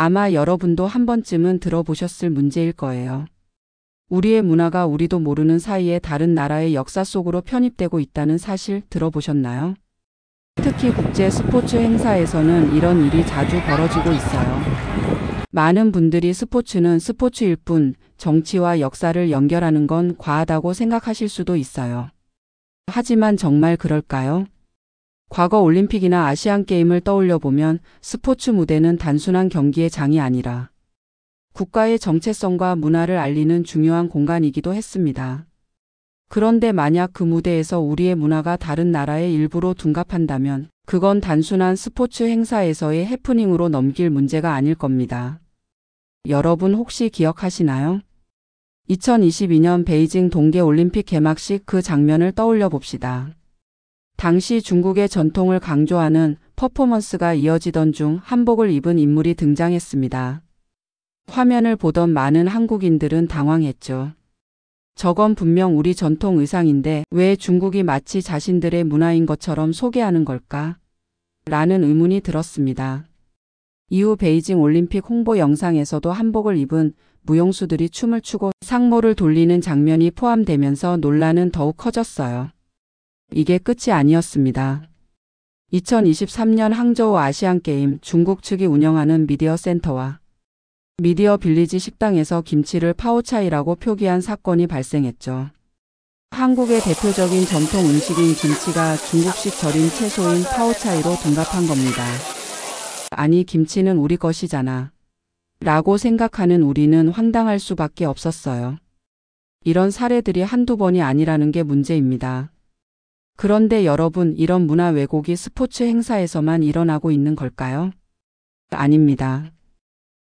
아마 여러분도 한 번쯤은 들어보셨을 문제일 거예요. 우리의 문화가 우리도 모르는 사이에 다른 나라의 역사 속으로 편입되고 있다는 사실 들어보셨나요? 특히 국제 스포츠 행사에서는 이런 일이 자주 벌어지고 있어요. 많은 분들이 스포츠는 스포츠일 뿐 정치와 역사를 연결하는 건 과하다고 생각하실 수도 있어요. 하지만 정말 그럴까요? 과거 올림픽이나 아시안게임을 떠올려 보면 스포츠 무대는 단순한 경기의 장이 아니라 국가의 정체성과 문화를 알리는 중요한 공간이기도 했습니다. 그런데 만약 그 무대에서 우리의 문화가 다른 나라의 일부로 둔갑한다면 그건 단순한 스포츠 행사에서의 해프닝으로 넘길 문제가 아닐 겁니다. 여러분 혹시 기억하시나요? 2022년 베이징 동계올림픽 개막식 그 장면을 떠올려 봅시다. 당시 중국의 전통을 강조하는 퍼포먼스가 이어지던 중 한복을 입은 인물이 등장했습니다. 화면을 보던 많은 한국인들은 당황했죠. 저건 분명 우리 전통 의상인데 왜 중국이 마치 자신들의 문화인 것처럼 소개하는 걸까? 라는 의문이 들었습니다. 이후 베이징 올림픽 홍보 영상에서도 한복을 입은 무용수들이 춤을 추고 상모를 돌리는 장면이 포함되면서 논란은 더욱 커졌어요. 이게 끝이 아니었습니다. 2023년 항저우 아시안게임 중국 측이 운영하는 미디어 센터와 미디어 빌리지 식당에서 김치를 파오차이라고 표기한 사건이 발생했죠. 한국의 대표적인 전통 음식인 김치가 중국식 절인 채소인 파오차이로 둔갑한 겁니다. 아니 김치는 우리 것이잖아. 라고 생각하는 우리는 황당할 수밖에 없었어요. 이런 사례들이 한두 번이 아니라는 게 문제입니다. 그런데 여러분, 이런 문화 왜곡이 스포츠 행사에서만 일어나고 있는 걸까요? 아닙니다.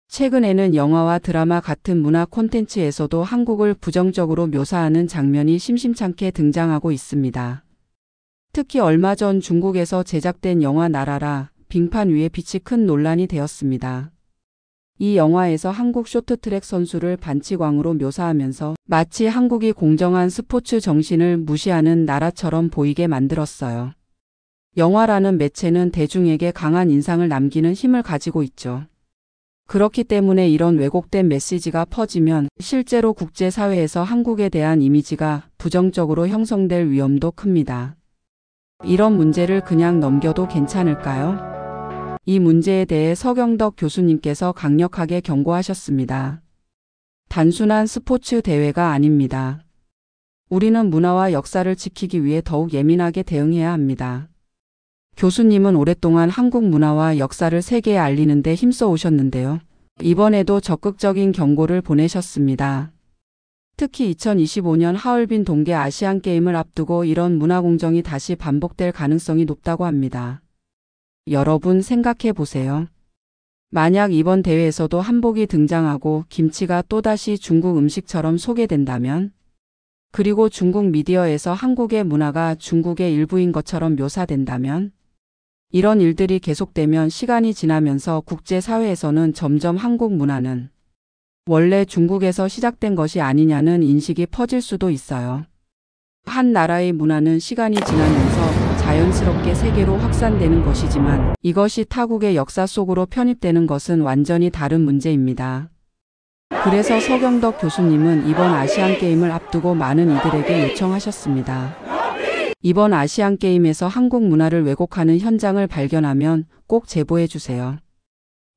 최근에는 영화와 드라마 같은 문화 콘텐츠에서도 한국을 부정적으로 묘사하는 장면이 심심찮게 등장하고 있습니다. 특히 얼마 전 중국에서 제작된 영화 나라라 빙판 위의 빛이 큰 논란이 되었습니다. 이 영화에서 한국 쇼트트랙 선수를 반치광으로 묘사하면서 마치 한국이 공정한 스포츠 정신을 무시하는 나라처럼 보이게 만들었어요. 영화라는 매체는 대중에게 강한 인상을 남기는 힘을 가지고 있죠. 그렇기 때문에 이런 왜곡된 메시지가 퍼지면 실제로 국제사회에서 한국에 대한 이미지가 부정적으로 형성될 위험도 큽니다. 이런 문제를 그냥 넘겨도 괜찮을까요? 이 문제에 대해 서경덕 교수님께서 강력하게 경고하셨습니다. 단순한 스포츠 대회가 아닙니다. 우리는 문화와 역사를 지키기 위해 더욱 예민하게 대응해야 합니다. 교수님은 오랫동안 한국 문화와 역사를 세계에 알리는 데 힘써 오셨는데요. 이번에도 적극적인 경고를 보내셨습니다. 특히 2025년 하얼빈 동계 아시안게임을 앞두고 이런 문화 공정이 다시 반복될 가능성이 높다고 합니다. 여러분 생각해 보세요. 만약 이번 대회에서도 한복이 등장하고 김치가 또다시 중국 음식처럼 소개된다면, 그리고 중국 미디어에서 한국의 문화가 중국의 일부인 것처럼 묘사된다면, 이런 일들이 계속되면 시간이 지나면서 국제사회에서는 점점 한국 문화는 원래 중국에서 시작된 것이 아니냐는 인식이 퍼질 수도 있어요. 한 나라의 문화는 시간이 지나면서 자연스럽게 세계로 확산되는 것이지만 이것이 타국의 역사 속으로 편입되는 것은 완전히 다른 문제입니다. 그래서 서경덕 교수님은 이번 아시안게임을 앞두고 많은 이들에게 요청하셨습니다. 이번 아시안게임에서 한국 문화를 왜곡하는 현장을 발견하면 꼭 제보해 주세요.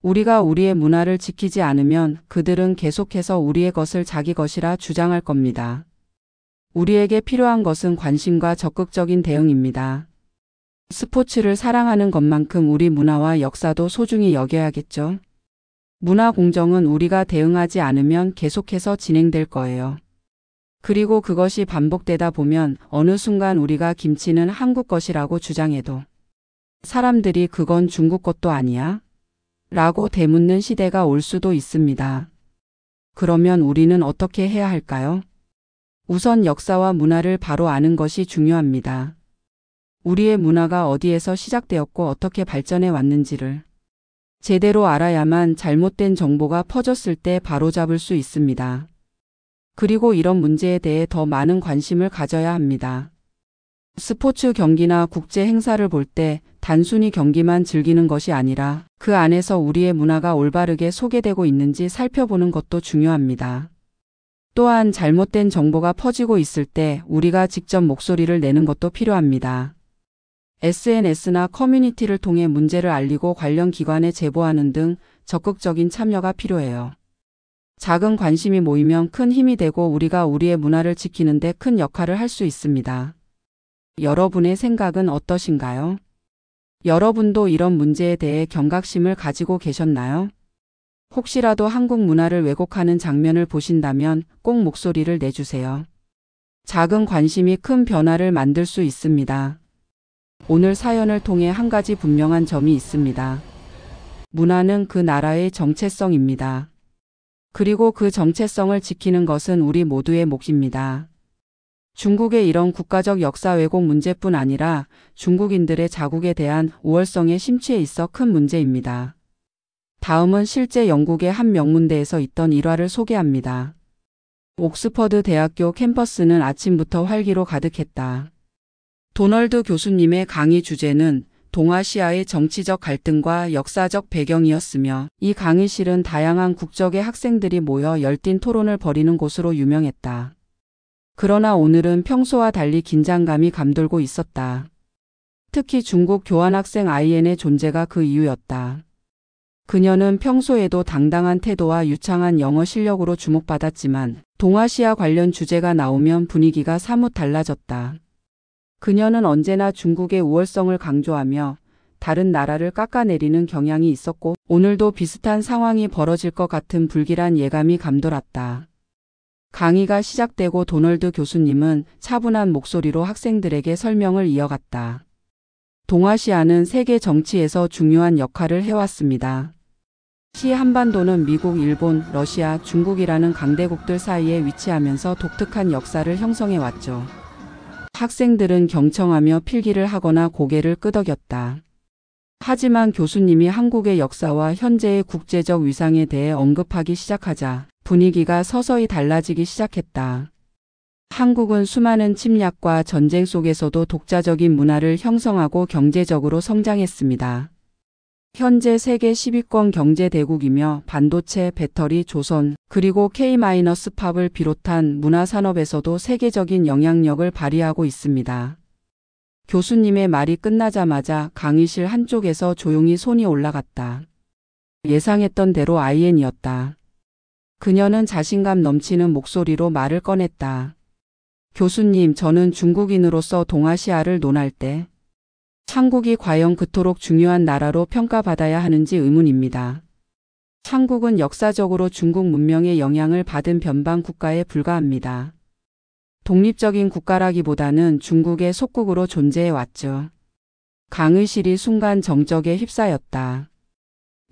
우리가 우리의 문화를 지키지 않으면 그들은 계속해서 우리의 것을 자기 것이라 주장할 겁니다. 우리에게 필요한 것은 관심과 적극적인 대응입니다. 스포츠를 사랑하는 것만큼 우리 문화와 역사도 소중히 여겨야겠죠. 문화 공정은 우리가 대응하지 않으면 계속해서 진행될 거예요. 그리고 그것이 반복되다 보면 어느 순간 우리가 김치는 한국 것이라고 주장해도 사람들이 그건 중국 것도 아니야? 라고 되묻는 시대가 올 수도 있습니다. 그러면 우리는 어떻게 해야 할까요? 우선 역사와 문화를 바로 아는 것이 중요합니다. 우리의 문화가 어디에서 시작되었고 어떻게 발전해 왔는지를 제대로 알아야만 잘못된 정보가 퍼졌을 때 바로잡을 수 있습니다. 그리고 이런 문제에 대해 더 많은 관심을 가져야 합니다. 스포츠 경기나 국제 행사를 볼 때 단순히 경기만 즐기는 것이 아니라 그 안에서 우리의 문화가 올바르게 소개되고 있는지 살펴보는 것도 중요합니다. 또한 잘못된 정보가 퍼지고 있을 때 우리가 직접 목소리를 내는 것도 필요합니다. SNS나 커뮤니티를 통해 문제를 알리고 관련 기관에 제보하는 등 적극적인 참여가 필요해요. 작은 관심이 모이면 큰 힘이 되고 우리가 우리의 문화를 지키는 데 큰 역할을 할 수 있습니다. 여러분의 생각은 어떠신가요? 여러분도 이런 문제에 대해 경각심을 가지고 계셨나요? 혹시라도 한국 문화를 왜곡하는 장면을 보신다면 꼭 목소리를 내주세요. 작은 관심이 큰 변화를 만들 수 있습니다. 오늘 사연을 통해 한 가지 분명한 점이 있습니다. 문화는 그 나라의 정체성입니다. 그리고 그 정체성을 지키는 것은 우리 모두의 몫입니다. 중국의 이런 국가적 역사 왜곡 문제뿐 아니라 중국인들의 자국에 대한 우월성의 심취에 있어 큰 문제입니다. 다음은 실제 영국의 한 명문대에서 있던 일화를 소개합니다. 옥스퍼드 대학교 캠퍼스는 아침부터 활기로 가득했다. 도널드 교수님의 강의 주제는 동아시아의 정치적 갈등과 역사적 배경이었으며 이 강의실은 다양한 국적의 학생들이 모여 열띤 토론을 벌이는 곳으로 유명했다. 그러나 오늘은 평소와 달리 긴장감이 감돌고 있었다. 특히 중국 교환학생 아이엔의 존재가 그 이유였다. 그녀는 평소에도 당당한 태도와 유창한 영어 실력으로 주목받았지만 동아시아 관련 주제가 나오면 분위기가 사뭇 달라졌다. 그녀는 언제나 중국의 우월성을 강조하며 다른 나라를 깎아내리는 경향이 있었고 오늘도 비슷한 상황이 벌어질 것 같은 불길한 예감이 감돌았다. 강의가 시작되고 도널드 교수님은 차분한 목소리로 학생들에게 설명을 이어갔다. 동아시아는 세계 정치에서 중요한 역할을 해왔습니다. 시 한반도는 미국, 일본, 러시아, 중국이라는 강대국들 사이에 위치하면서 독특한 역사를 형성해왔죠. 학생들은 경청하며 필기를 하거나 고개를 끄덕였다. 하지만 교수님이 한국의 역사와 현재의 국제적 위상에 대해 언급하기 시작하자 분위기가 서서히 달라지기 시작했다. 한국은 수많은 침략과 전쟁 속에서도 독자적인 문화를 형성하고 경제적으로 성장했습니다. 현재 세계 10위권 경제대국이며 반도체, 배터리, 조선, 그리고 K-팝을 비롯한 문화산업에서도 세계적인 영향력을 발휘하고 있습니다. 교수님의 말이 끝나자마자 강의실 한쪽에서 조용히 손이 올라갔다. 예상했던 대로 아이엔이었다. 그녀는 자신감 넘치는 목소리로 말을 꺼냈다. 교수님, 저는 중국인으로서 동아시아를 논할 때 한국이 과연 그토록 중요한 나라로 평가받아야 하는지 의문입니다. 한국은 역사적으로 중국 문명의 영향을 받은 변방 국가에 불과합니다. 독립적인 국가라기보다는 중국의 속국으로 존재해왔죠. 강의실이 순간 정적에 휩싸였다.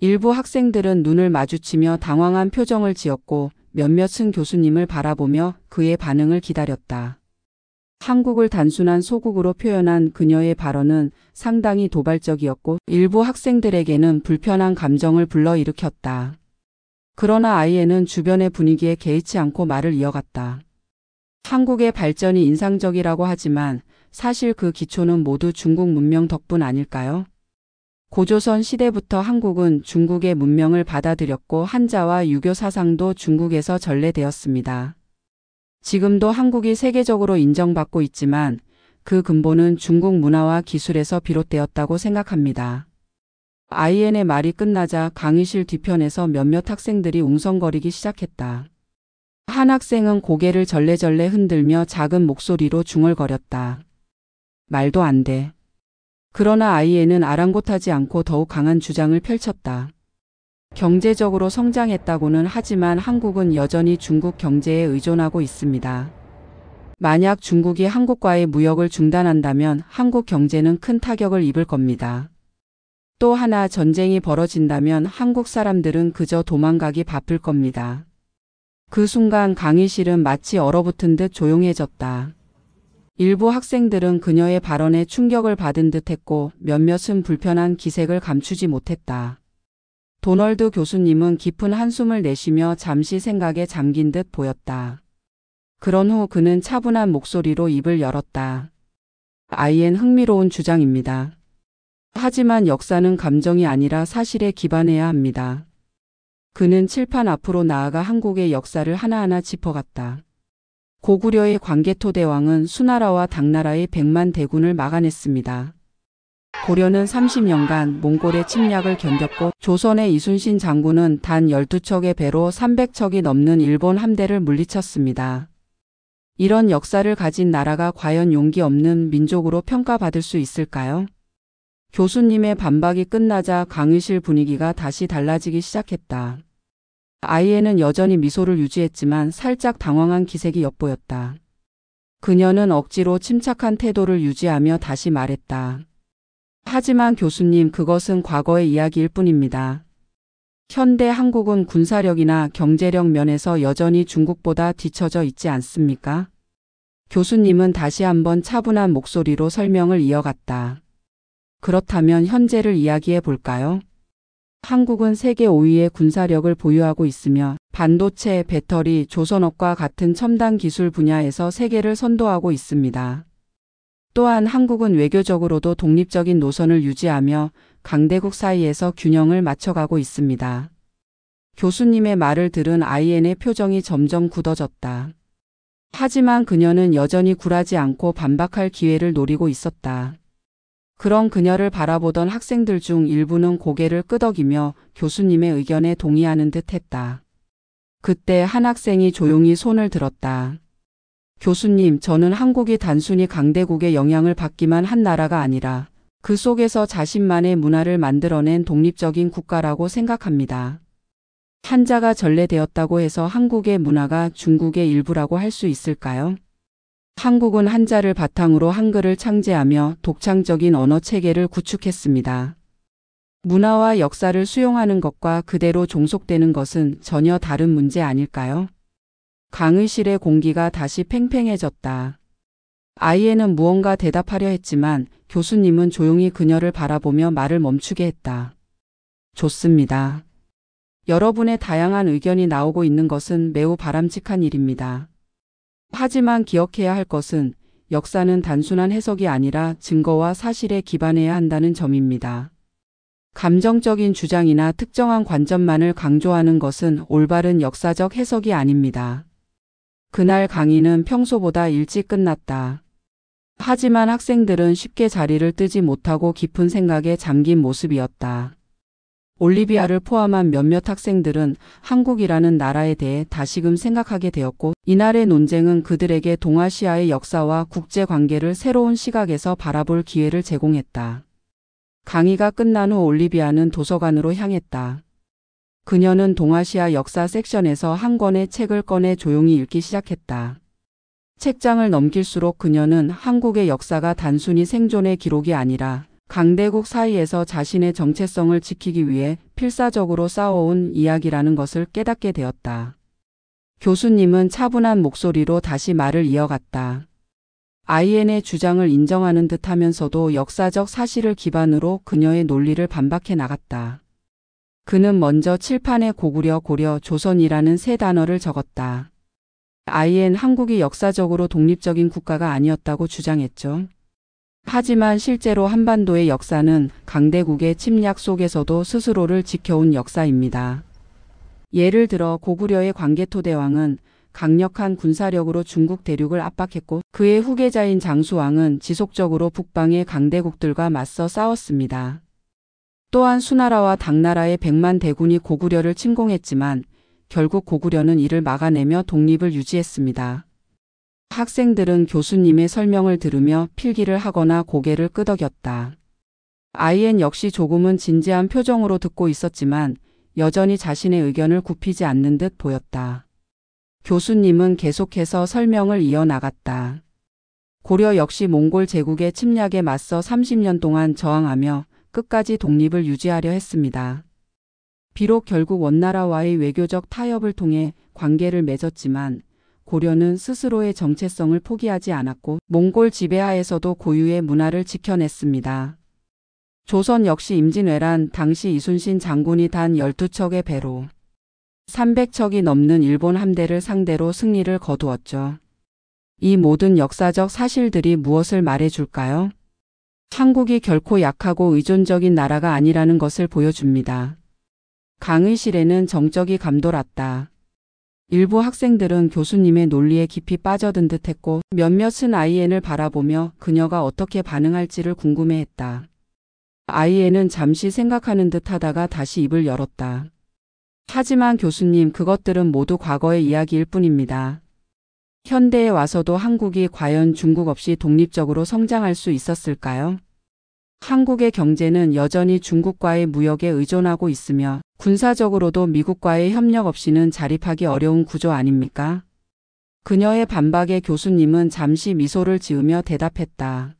일부 학생들은 눈을 마주치며 당황한 표정을 지었고 몇몇은 교수님을 바라보며 그의 반응을 기다렸다. 한국을 단순한 소국으로 표현한 그녀의 발언은 상당히 도발적이었고 일부 학생들에게는 불편한 감정을 불러일으켰다. 그러나 아이엔은 주변의 분위기에 개의치 않고 말을 이어갔다. 한국의 발전이 인상적이라고 하지만 사실 그 기초는 모두 중국 문명 덕분 아닐까요? 고조선 시대부터 한국은 중국의 문명을 받아들였고 한자와 유교 사상도 중국에서 전래되었습니다. 지금도 한국이 세계적으로 인정받고 있지만 그 근본은 중국 문화와 기술에서 비롯되었다고 생각합니다. 아이엔의 말이 끝나자 강의실 뒤편에서 몇몇 학생들이 웅성거리기 시작했다. 한 학생은 고개를 절레절레 흔들며 작은 목소리로 중얼거렸다. 말도 안 돼. 그러나 아이엔은 아랑곳하지 않고 더욱 강한 주장을 펼쳤다. 경제적으로 성장했다고는 하지만 한국은 여전히 중국 경제에 의존하고 있습니다. 만약 중국이 한국과의 무역을 중단한다면 한국 경제는 큰 타격을 입을 겁니다. 또 하나 전쟁이 벌어진다면 한국 사람들은 그저 도망가기 바쁠 겁니다. 그 순간 강의실은 마치 얼어붙은 듯 조용해졌다. 일부 학생들은 그녀의 발언에 충격을 받은 듯 했고 몇몇은 불편한 기색을 감추지 못했다. 도널드 교수님은 깊은 한숨을 내쉬며 잠시 생각에 잠긴 듯 보였다. 그런 후 그는 차분한 목소리로 입을 열었다. IN 흥미로운 주장입니다. 하지만 역사는 감정이 아니라 사실에 기반해야 합니다. 그는 칠판 앞으로 나아가 한국의 역사를 하나하나 짚어갔다. 고구려의 광개토대왕은 수나라와 당나라의 100만 대군을 막아냈습니다. 고려는 30년간 몽골의 침략을 견뎠고 조선의 이순신 장군은 단 12척의 배로 300척이 넘는 일본 함대를 물리쳤습니다. 이런 역사를 가진 나라가 과연 용기 없는 민족으로 평가받을 수 있을까요? 교수님의 반박이 끝나자 강의실 분위기가 다시 달라지기 시작했다. IN은 여전히 미소를 유지했지만 살짝 당황한 기색이 엿보였다. 그녀는 억지로 침착한 태도를 유지하며 다시 말했다. 하지만 교수님, 그것은 과거의 이야기일 뿐입니다. 현대 한국은 군사력이나 경제력 면에서 여전히 중국보다 뒤처져 있지 않습니까? 교수님은 다시 한번 차분한 목소리로 설명을 이어갔다. 그렇다면 현재를 이야기해 볼까요? 한국은 세계 5위의 군사력을 보유하고 있으며 반도체, 배터리, 조선업과 같은 첨단 기술 분야에서 세계를 선도하고 있습니다. 또한 한국은 외교적으로도 독립적인 노선을 유지하며 강대국 사이에서 균형을 맞춰가고 있습니다. 교수님의 말을 들은 IN의 표정이 점점 굳어졌다. 하지만 그녀는 여전히 굴하지 않고 반박할 기회를 노리고 있었다. 그런 그녀를 바라보던 학생들 중 일부는 고개를 끄덕이며 교수님의 의견에 동의하는 듯 했다. 그때 한 학생이 조용히 손을 들었다. 교수님, 저는 한국이 단순히 강대국의 영향을 받기만 한 나라가 아니라 그 속에서 자신만의 문화를 만들어낸 독립적인 국가라고 생각합니다. 한자가 전래되었다고 해서 한국의 문화가 중국의 일부라고 할 수 있을까요? 한국은 한자를 바탕으로 한글을 창제하며 독창적인 언어 체계를 구축했습니다. 문화와 역사를 수용하는 것과 그대로 종속되는 것은 전혀 다른 문제 아닐까요? 강의실의 공기가 다시 팽팽해졌다. IN은 무언가 대답하려 했지만 교수님은 조용히 그녀를 바라보며 말을 멈추게 했다. 좋습니다. 여러분의 다양한 의견이 나오고 있는 것은 매우 바람직한 일입니다. 하지만 기억해야 할 것은 역사는 단순한 해석이 아니라 증거와 사실에 기반해야 한다는 점입니다. 감정적인 주장이나 특정한 관점만을 강조하는 것은 올바른 역사적 해석이 아닙니다. 그날 강의는 평소보다 일찍 끝났다. 하지만 학생들은 쉽게 자리를 뜨지 못하고 깊은 생각에 잠긴 모습이었다. 올리비아를 포함한 몇몇 학생들은 한국이라는 나라에 대해 다시금 생각하게 되었고, 이날의 논쟁은 그들에게 동아시아의 역사와 국제관계를 새로운 시각에서 바라볼 기회를 제공했다. 강의가 끝난 후 올리비아는 도서관으로 향했다. 그녀는 동아시아 역사 섹션에서 한 권의 책을 꺼내 조용히 읽기 시작했다. 책장을 넘길수록 그녀는 한국의 역사가 단순히 생존의 기록이 아니라 강대국 사이에서 자신의 정체성을 지키기 위해 필사적으로 싸워온 이야기라는 것을 깨닫게 되었다. 교수님은 차분한 목소리로 다시 말을 이어갔다. IN의 주장을 인정하는 듯 하면서도 역사적 사실을 기반으로 그녀의 논리를 반박해 나갔다. 그는 먼저 칠판에 고구려, 고려, 조선이라는 세 단어를 적었다. IN 한국이 역사적으로 독립적인 국가가 아니었다고 주장했죠. 하지만 실제로 한반도의 역사는 강대국의 침략 속에서도 스스로를 지켜온 역사입니다. 예를 들어 고구려의 광개토대왕은 강력한 군사력으로 중국 대륙을 압박했고, 그의 후계자인 장수왕은 지속적으로 북방의 강대국들과 맞서 싸웠습니다. 또한 수나라와 당나라의 100만 대군이 고구려를 침공했지만 결국 고구려는 이를 막아내며 독립을 유지했습니다. 학생들은 교수님의 설명을 들으며 필기를 하거나 고개를 끄덕였다. IN 역시 조금은 진지한 표정으로 듣고 있었지만 여전히 자신의 의견을 굽히지 않는 듯 보였다. 교수님은 계속해서 설명을 이어나갔다. 고려 역시 몽골 제국의 침략에 맞서 30년 동안 저항하며 끝까지 독립을 유지하려 했습니다. 비록 결국 원나라와의 외교적 타협을 통해 관계를 맺었지만 고려는 스스로의 정체성을 포기하지 않았고 몽골 지배하에서도 고유의 문화를 지켜냈습니다. 조선 역시 임진왜란 당시 이순신 장군이 단 12척의 배로 300척이 넘는 일본 함대를 상대로 승리를 거두었죠. 이 모든 역사적 사실들이 무엇을 말해줄까요? 한국이 결코 약하고 의존적인 나라가 아니라는 것을 보여줍니다. 강의실에는 정적이 감돌았다. 일부 학생들은 교수님의 논리에 깊이 빠져든 듯했고 몇몇은 아이엔을 바라보며 그녀가 어떻게 반응할지를 궁금해했다. 아이엔은 잠시 생각하는 듯 하다가 다시 입을 열었다. 하지만 교수님, 그것들은 모두 과거의 이야기일 뿐입니다. 현대에 와서도 한국이 과연 중국 없이 독립적으로 성장할 수 있었을까요? 한국의 경제는 여전히 중국과의 무역에 의존하고 있으며 군사적으로도 미국과의 협력 없이는 자립하기 어려운 구조 아닙니까? 그녀의 반박에 교수님은 잠시 미소를 지으며 대답했다.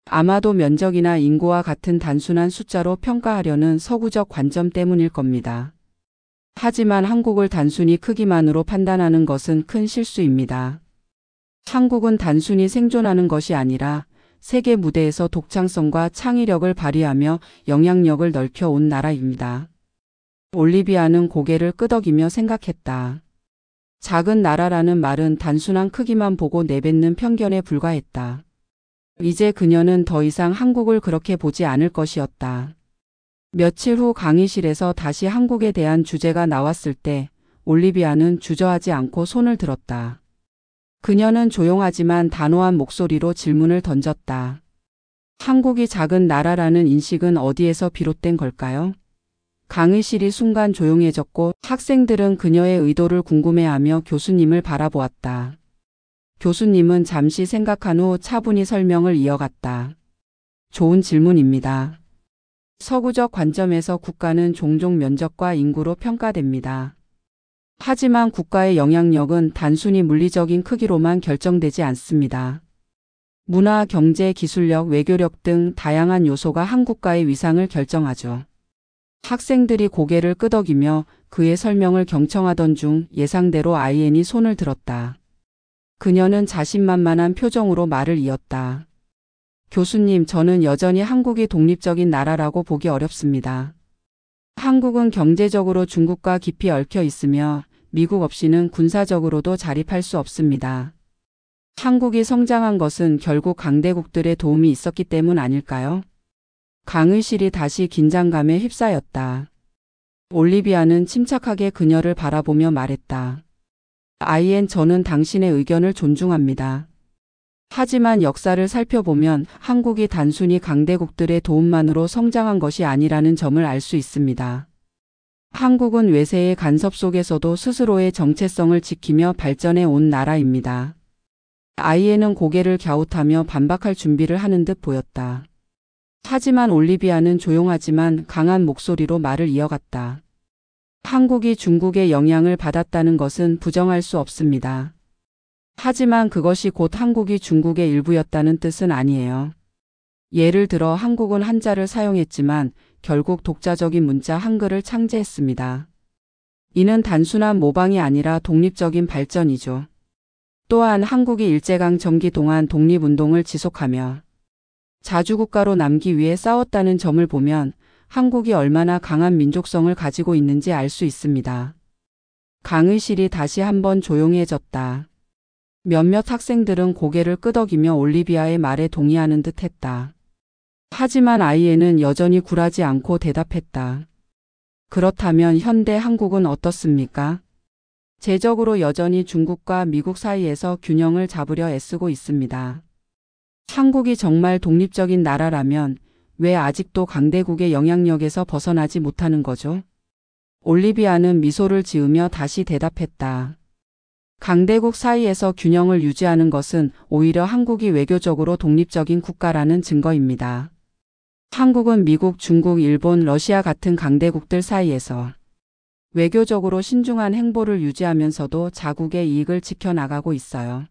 아마도 면적이나 인구와 같은 단순한 숫자로 평가하려는 서구적 관점 때문일 겁니다. 하지만 한국을 단순히 크기만으로 판단하는 것은 큰 실수입니다. 한국은 단순히 생존하는 것이 아니라 세계 무대에서 독창성과 창의력을 발휘하며 영향력을 넓혀온 나라입니다. 올리비아는 고개를 끄덕이며 생각했다. 작은 나라라는 말은 단순한 크기만 보고 내뱉는 편견에 불과했다. 이제 그녀는 더 이상 한국을 그렇게 보지 않을 것이었다. 며칠 후 강의실에서 다시 한국에 대한 주제가 나왔을 때 올리비아는 주저하지 않고 손을 들었다. 그녀는 조용하지만 단호한 목소리로 질문을 던졌다. 한국이 작은 나라라는 인식은 어디에서 비롯된 걸까요? 강의실이 순간 조용해졌고 학생들은 그녀의 의도를 궁금해하며 교수님을 바라보았다. 교수님은 잠시 생각한 후 차분히 설명을 이어갔다. 좋은 질문입니다. 서구적 관점에서 국가는 종종 면적과 인구로 평가됩니다. 하지만 국가의 영향력은 단순히 물리적인 크기로만 결정되지 않습니다. 문화, 경제, 기술력, 외교력 등 다양한 요소가 한 국가의 위상을 결정하죠. 학생들이 고개를 끄덕이며 그의 설명을 경청하던 중 예상대로 아이엔이 손을 들었다. 그녀는 자신만만한 표정으로 말을 이었다. 교수님, 저는 여전히 한국이 독립적인 나라라고 보기 어렵습니다. 한국은 경제적으로 중국과 깊이 얽혀 있으며 미국 없이는 군사적으로도 자립할 수 없습니다. 한국이 성장한 것은 결국 강대국들의 도움이 있었기 때문 아닐까요? 강의실이 다시 긴장감에 휩싸였다. 올리비아는 침착하게 그녀를 바라보며 말했다. 아이엔, 저는 당신의 의견을 존중합니다. 하지만 역사를 살펴보면 한국이 단순히 강대국들의 도움만으로 성장한 것이 아니라는 점을 알 수 있습니다. 한국은 외세의 간섭 속에서도 스스로의 정체성을 지키며 발전해 온 나라입니다. 아이엔은 고개를 갸웃하며 반박할 준비를 하는 듯 보였다. 하지만 올리비아는 조용하지만 강한 목소리로 말을 이어갔다. 한국이 중국의 영향을 받았다는 것은 부정할 수 없습니다. 하지만 그것이 곧 한국이 중국의 일부였다는 뜻은 아니에요. 예를 들어 한국은 한자를 사용했지만 결국 독자적인 문자 한글을 창제했습니다. 이는 단순한 모방이 아니라 독립적인 발전이죠. 또한 한국이 일제강점기 동안 독립운동을 지속하며 자주국가로 남기 위해 싸웠다는 점을 보면 한국이 얼마나 강한 민족성을 가지고 있는지 알 수 있습니다. 강의실이 다시 한번 조용해졌다. 몇몇 학생들은 고개를 끄덕이며 올리비아의 말에 동의하는 듯 했다. 하지만 아이엔은 여전히 굴하지 않고 대답했다. 그렇다면 현대 한국은 어떻습니까? 재적으로 여전히 중국과 미국 사이에서 균형을 잡으려 애쓰고 있습니다. 한국이 정말 독립적인 나라라면 왜 아직도 강대국의 영향력에서 벗어나지 못하는 거죠? 올리비아는 미소를 지으며 다시 대답했다. 강대국 사이에서 균형을 유지하는 것은 오히려 한국이 외교적으로 독립적인 국가라는 증거입니다. 한국은 미국, 중국, 일본, 러시아 같은 강대국들 사이에서 외교적으로 신중한 행보를 유지하면서도 자국의 이익을 지켜나가고 있어요.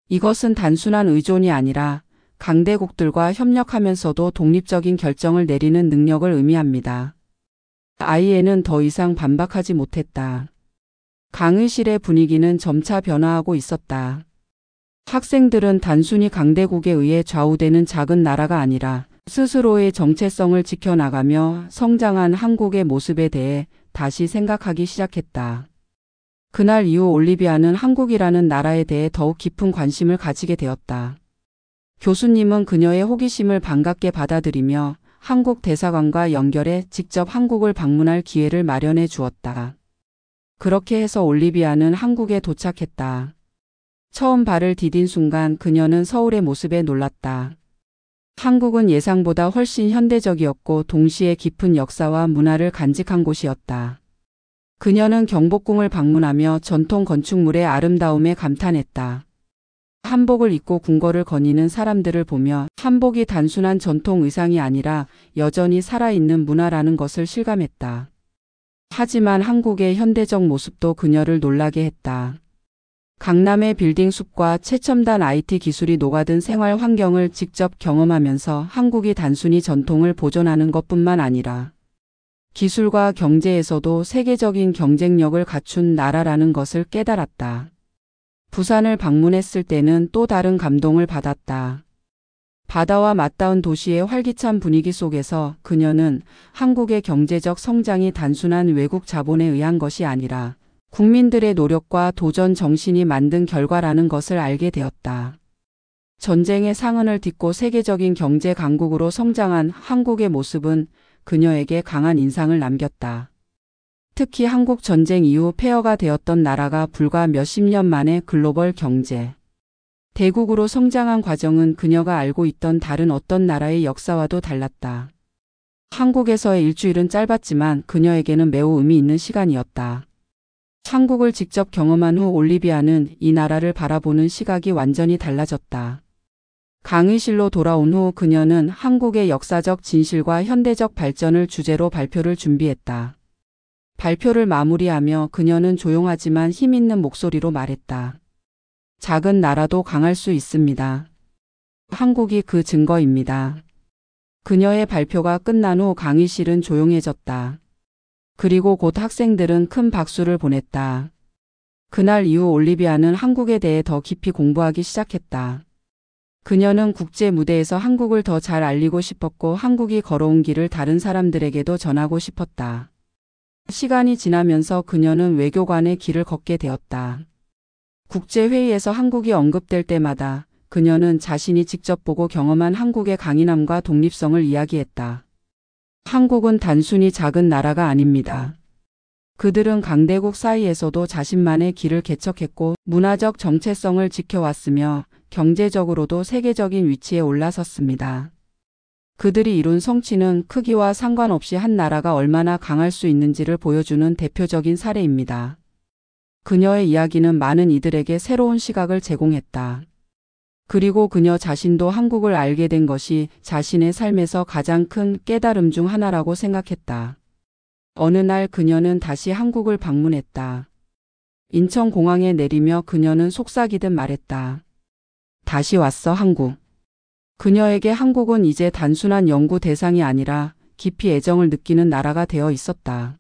이것은 단순한 의존이 아니라 강대국들과 협력하면서도 독립적인 결정을 내리는 능력을 의미합니다. 아이엔은 더 이상 반박하지 못했다. 강의실의 분위기는 점차 변화하고 있었다. 학생들은 단순히 강대국에 의해 좌우되는 작은 나라가 아니라 스스로의 정체성을 지켜나가며 성장한 한국의 모습에 대해 다시 생각하기 시작했다. 그날 이후 올리비아는 한국이라는 나라에 대해 더욱 깊은 관심을 가지게 되었다. 교수님은 그녀의 호기심을 반갑게 받아들이며 한국 대사관과 연결해 직접 한국을 방문할 기회를 마련해 주었다. 그렇게 해서 올리비아는 한국에 도착했다. 처음 발을 디딘 순간 그녀는 서울의 모습에 놀랐다. 한국은 예상보다 훨씬 현대적이었고 동시에 깊은 역사와 문화를 간직한 곳이었다. 그녀는 경복궁을 방문하며 전통 건축물의 아름다움에 감탄했다. 한복을 입고 궁궐을 거니는 사람들을 보며 한복이 단순한 전통 의상이 아니라 여전히 살아있는 문화라는 것을 실감했다. 하지만 한국의 현대적 모습도 그녀를 놀라게 했다. 강남의 빌딩 숲과 최첨단 IT 기술이 녹아든 생활 환경을 직접 경험하면서 한국이 단순히 전통을 보존하는 것뿐만 아니라 기술과 경제에서도 세계적인 경쟁력을 갖춘 나라라는 것을 깨달았다. 부산을 방문했을 때는 또 다른 감동을 받았다. 바다와 맞닿은 도시의 활기찬 분위기 속에서 그녀는 한국의 경제적 성장이 단순한 외국 자본에 의한 것이 아니라 국민들의 노력과 도전 정신이 만든 결과라는 것을 알게 되었다. 전쟁의 상흔을 딛고 세계적인 경제 강국으로 성장한 한국의 모습은 그녀에게 강한 인상을 남겼다. 특히 한국 전쟁 이후 폐허가 되었던 나라가 불과 몇십 년 만에 글로벌 경제 대국으로 성장한 과정은 그녀가 알고 있던 다른 어떤 나라의 역사와도 달랐다. 한국에서의 일주일은 짧았지만 그녀에게는 매우 의미 있는 시간이었다. 한국을 직접 경험한 후 올리비아는 이 나라를 바라보는 시각이 완전히 달라졌다. 강의실로 돌아온 후 그녀는 한국의 역사적 진실과 현대적 발전을 주제로 발표를 준비했다. 발표를 마무리하며 그녀는 조용하지만 힘있는 목소리로 말했다. 작은 나라도 강할 수 있습니다. 한국이 그 증거입니다. 그녀의 발표가 끝난 후 강의실은 조용해졌다. 그리고 곧 학생들은 큰 박수를 보냈다. 그날 이후 올리비아는 한국에 대해 더 깊이 공부하기 시작했다. 그녀는 국제 무대에서 한국을 더 잘 알리고 싶었고 한국이 걸어온 길을 다른 사람들에게도 전하고 싶었다. 시간이 지나면서 그녀는 외교관의 길을 걷게 되었다. 국제회의에서 한국이 언급될 때마다 그녀는 자신이 직접 보고 경험한 한국의 강인함과 독립성을 이야기했다. 한국은 단순히 작은 나라가 아닙니다. 그들은 강대국 사이에서도 자신만의 길을 개척했고 문화적 정체성을 지켜왔으며 경제적으로도 세계적인 위치에 올라섰습니다. 그들이 이룬 성취는 크기와 상관없이 한 나라가 얼마나 강할 수 있는지를 보여주는 대표적인 사례입니다. 그녀의 이야기는 많은 이들에게 새로운 시각을 제공했다. 그리고 그녀 자신도 한국을 알게 된 것이 자신의 삶에서 가장 큰 깨달음 중 하나라고 생각했다. 어느 날 그녀는 다시 한국을 방문했다. 인천공항에 내리며 그녀는 속삭이듯 말했다. 다시 왔어, 한국. 그녀에게 한국은 이제 단순한 연구 대상이 아니라 깊이 애정을 느끼는 나라가 되어 있었다.